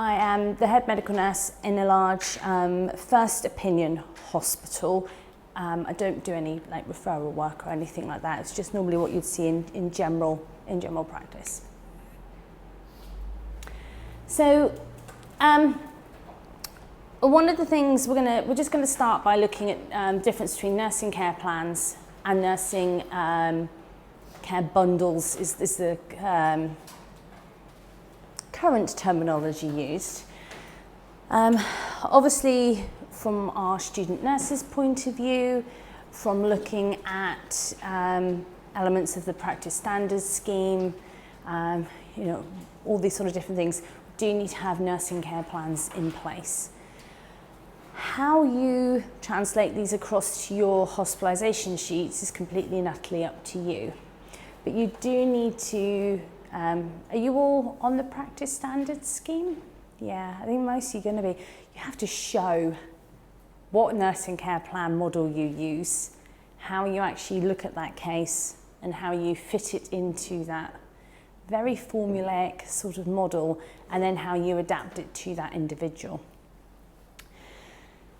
I am the head medical nurse in a large first opinion hospital. I don't do any like referral work or anything like that. It's just normally what you'd see in general practice. So one of the things we're just going to start by looking at difference between nursing care plans and nursing care bundles is the current terminology used. Obviously, from our student nurses' point of view, from looking at elements of the practice standards scheme, you know, all these sort of different things, do need to have nursing care plans in place. How you translate these across to your hospitalisation sheets is completely and utterly up to you. But you do need to, are you all on the practice standards scheme? Yeah, I think most of you are going to be. You have to show what nursing care plan model you use, how you actually look at that case, and how you fit it into that very formulaic sort of model, and then how you adapt it to that individual.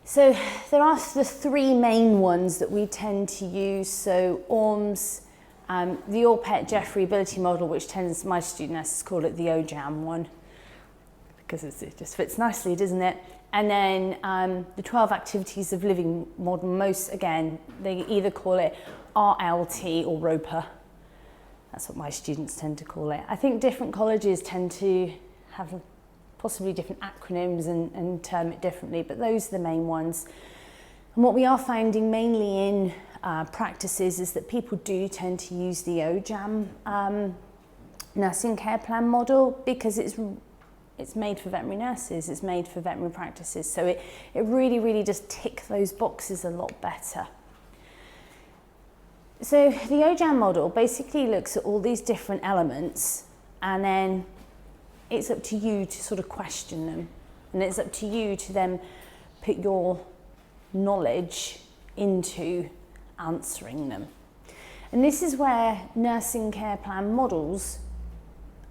So there are the three main ones that we tend to use. So ORMS, the Orpett-Jeffrey ability model, which tends, my student nurses call it the OJAM one, because it just fits nicely, doesn't it? And then the 12 activities of living model, most, again, they either call it RLT or ROPA. That's what my students tend to call it. I think different colleges tend to have possibly different acronyms and term it differently, but those are the main ones. And what we are finding mainly in practices is that people do tend to use the OJAM nursing care plan model because it's made for veterinary nurses, it's made for veterinary practices, so it really does tick those boxes a lot better. So the OJAM model basically looks at all these different elements, and then it's up to you to sort of question them, and it's up to you to then put your knowledge into answering them. And this is where nursing care plan models,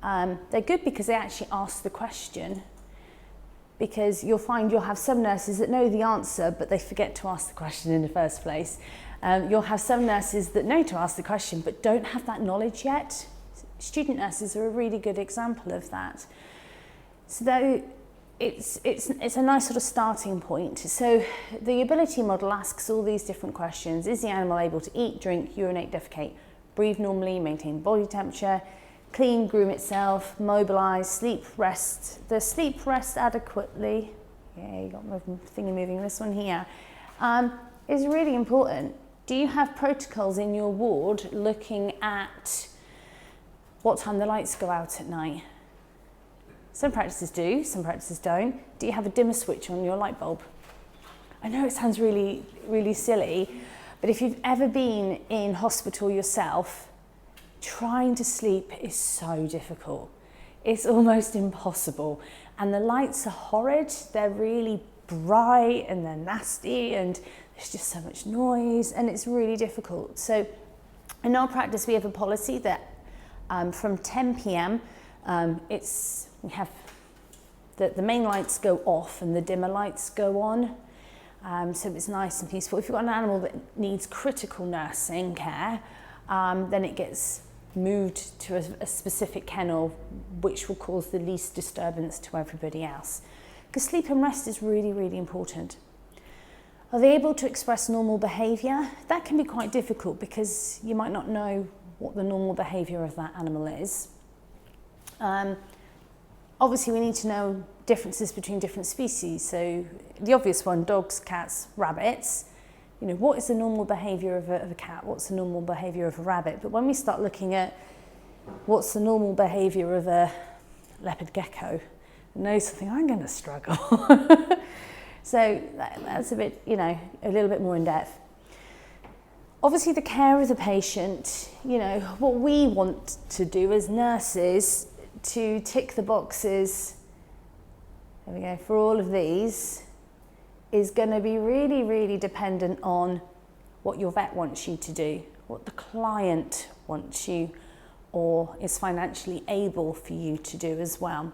they're good because they actually ask the question, because you'll find you'll have some nurses that know the answer but they forget to ask the question in the first place. You'll have some nurses that know to ask the question but don't have that knowledge yet. Student nurses are a really good example of that. So it's a nice sort of starting point. So the ability model asks all these different questions. Is the animal able to eat, drink, urinate, defecate, breathe normally, maintain body temperature, clean, groom itself, mobilise, sleep, rest? The sleep, rest adequately, yeah, you got my thingy moving, this one here, is really important. Do you have protocols in your ward looking at what time the lights go out at night? Some practices do, some practices don't. Do you have a dimmer switch on your light bulb? I know it sounds really silly, but if you've ever been in hospital yourself, trying to sleep is so difficult. It's almost impossible. And the lights are horrid. They're really bright and they're nasty and there's just so much noise and it's really difficult. So in our practice, we have a policy that from 10 p.m, we have the main lights go off and the dimmer lights go on. So it's nice and peaceful. If you've got an animal that needs critical nursing care, then it gets moved to a specific kennel, which will cause the least disturbance to everybody else. Because sleep and rest is really important. Are they able to express normal behaviour? That can be quite difficult because you might not know what the normal behaviour of that animal is. Obviously, we need to know differences between different species. So the obvious one, dogs, cats, rabbits. You know, what is the normal behaviour of a cat? What's the normal behaviour of a rabbit? But when we start looking at what's the normal behaviour of a leopard gecko, I know something, I'm going to struggle. So that's a bit, you know, a little bit more in depth. Obviously, the care of the patient, you know, what we want to do as nurses to tick the boxes, there we go, for all of these, is going to be really dependent on what your vet wants you to do, what the client wants you or is financially able for you to do as well.